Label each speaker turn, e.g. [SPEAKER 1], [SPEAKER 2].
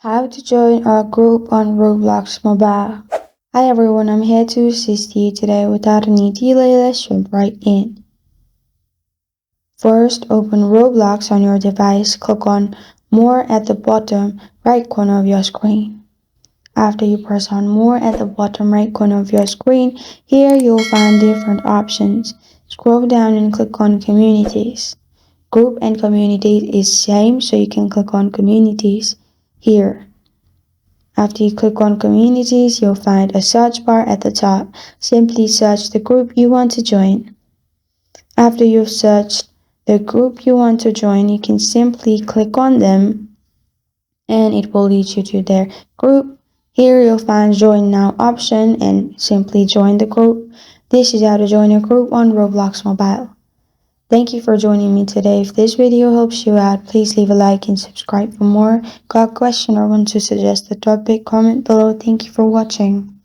[SPEAKER 1] How to join a group on Roblox Mobile. Hi everyone, I'm here to assist you today. Without any delay, let's jump right in. First, open Roblox on your device. Click on More at the bottom right corner of your screen. After you press on More at the bottom right corner of your screen, here you'll find different options. Scroll down and click on Communities. Group and Communities is same, so you can click on Communities here. After you click on Communities, you'll find a search bar at the top. Simply search the group you want to join. After you've searched the group you want to join, you can simply click on them and it will lead you to their group. Here you'll find Join Now option and simply join the group. This is how to join a group on Roblox Mobile. Thank you for joining me today. If this video helps you out, please leave a like and subscribe for more. Got a question or want to suggest a topic? Comment below. Thank you for watching.